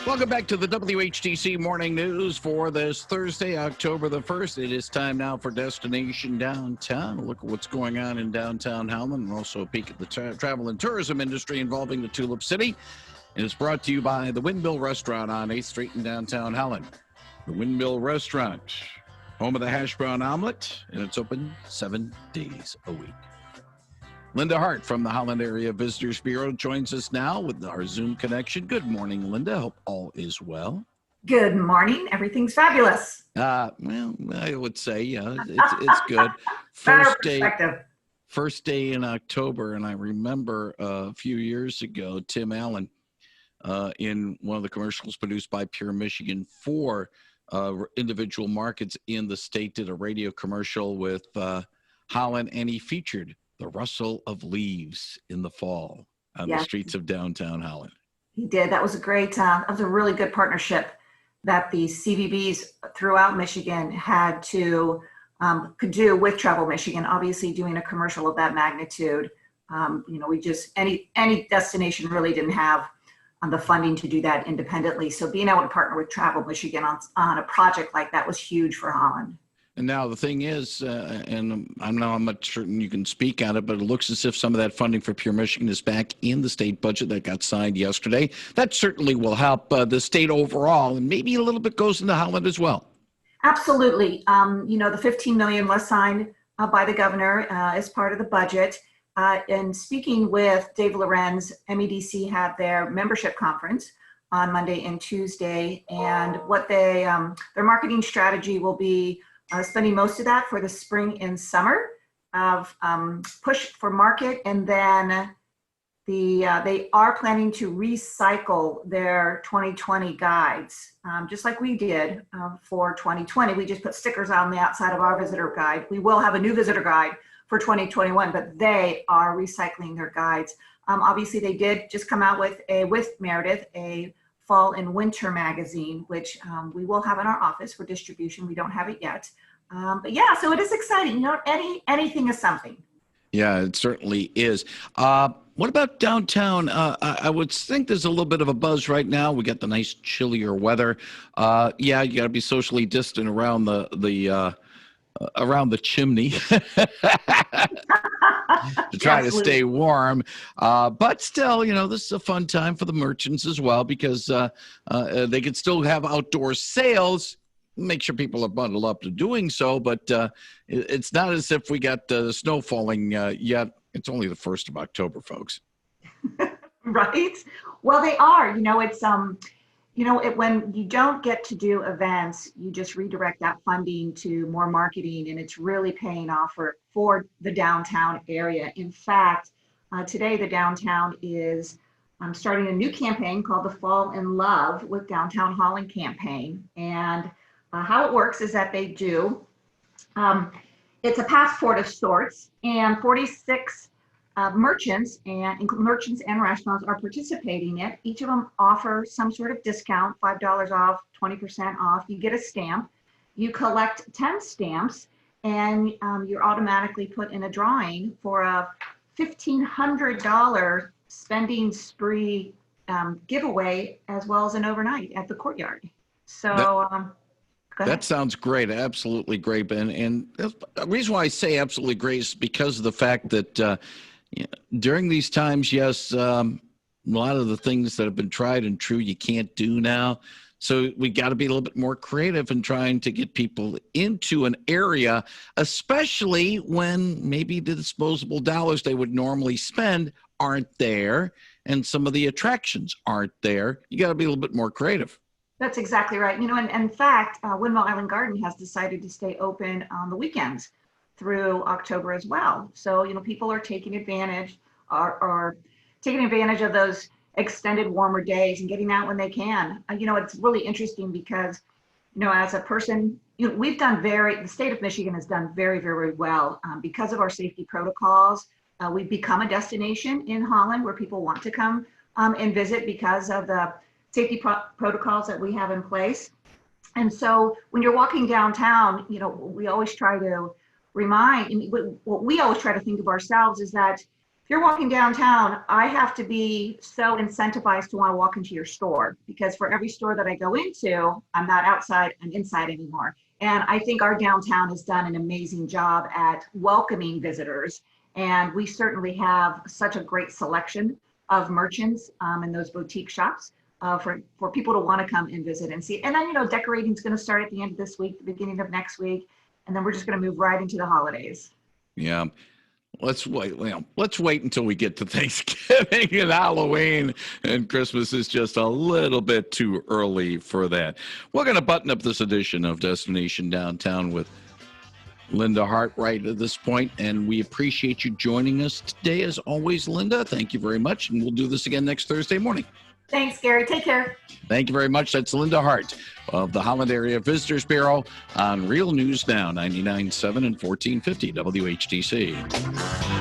Welcome back to the WHTC Morning News for this Thursday, October the 1st. It is time now for Destination Downtown. A look at what's going on in downtown Holland and also a peek at the travel and tourism industry involving the Tulip City. It is brought to you by the Windmill Restaurant on 8th Street in downtown Holland. The Windmill Restaurant, home of the hash brown omelet, and it's open 7 days a week. Linda Hart from the Holland Area Visitors Bureau joins us now with our Zoom connection. Good morning, Linda. Hope all is well. Good morning. Everything's fabulous. Well, I would say, yeah, it's good. First day in October, and I remember a few years ago, Tim Allen, in one of the commercials produced by Pure Michigan for individual markets in the state, did a radio commercial with Holland, and he featured the rustle of leaves in the fall on the streets of downtown Holland. He did. That was a great, that was a really good partnership that the CVBs throughout Michigan had to, could do with Travel Michigan. Obviously doing a commercial of that magnitude, we just, any destination really didn't have the funding to do that independently. So being able to partner with Travel Michigan on a project like that was huge for Holland. And now the thing is, and I'm not certain you can speak on it, but it looks as if some of that funding for Pure Michigan is back in the state budget that got signed yesterday. That certainly will help the state overall, and maybe a little bit goes into Holland as well. Absolutely. The $15 million was signed by the governor as part of the budget. And speaking with Dave Lorenz, MEDC had their membership conference on Monday and Tuesday, and what their marketing strategy will be spending most of that for the spring and summer of push for market, and then they are planning to recycle their 2020 guides, just like we did for 2020. We just put stickers on the outside of our visitor guide. We will have a new visitor guide for 2021, but they are recycling their guides. Obviously, they did just come out with Meredith a fall and winter magazine, which we will have in our office for distribution. We don't have it yet. But yeah, so it is exciting. Anything is something. Yeah, it certainly is. What about downtown? I would think there's a little bit of a buzz right now. We got the nice chillier weather. You got to be socially distant around the chimney to try to stay warm. But still, this is a fun time for the merchants as well, because they can still have outdoor sales. Make sure people are bundled up to doing so, but it's not as if we got snow falling yet. It's only the 1st of October, folks. Right? Well, they are. It's when you don't get to do events, you just redirect that funding to more marketing, and it's really paying off for the downtown area. In fact, today the downtown is starting a new campaign called the Fall in Love with Downtown Holland campaign. And how it works is that they do, it's a passport of sorts, and 46 merchants and restaurants are participating in it. Each of them offer some sort of discount, $5 off, 20% off. You get a stamp. You collect 10 stamps, and you're automatically put in a drawing for a $1,500 spending spree giveaway, as well as an overnight at the Courtyard. So that sounds great. Absolutely great. And the reason why I say absolutely great is because of the fact that during these times, yes, a lot of the things that have been tried and true you can't do now. So we got to be a little bit more creative in trying to get people into an area, especially when maybe the disposable dollars they would normally spend aren't there, and some of the attractions aren't there. You got to be a little bit more creative. That's exactly right. And in fact, Windmill Island Garden has decided to stay open on the weekends through October as well. So, people are taking advantage are taking advantage of those extended warmer days and getting out when they can. It's really interesting because, as a person, the state of Michigan has done very, very well because of our safety protocols. We've become a destination in Holland where people want to come and visit because of the safety protocols that we have in place. And so when you're walking downtown, we always try to what we always try to think of ourselves is that if you're walking downtown, I have to be so incentivized to want to walk into your store, because for every store that I go into, I'm not outside, I'm inside anymore. And I think our downtown has done an amazing job at welcoming visitors. And we certainly have such a great selection of merchants in those boutique shops for people to want to come and visit and see. And then, decorating is going to start at the end of this week, the beginning of next week. And then we're just going to move right into the holidays. Yeah. Let's wait. Let's wait until we get to Thanksgiving and Halloween, and Christmas is just a little bit too early for that. We're going to button up this edition of Destination Downtown with Linda Hart right at this point, and we appreciate you joining us today. As always, Linda, thank you very much, and we'll do this again next Thursday morning. Thanks, Gary. Take care. Thank you very much. That's Linda Hart of the Holland Area Visitors Bureau on Real News Now, 99.7 and 1450 WHTC.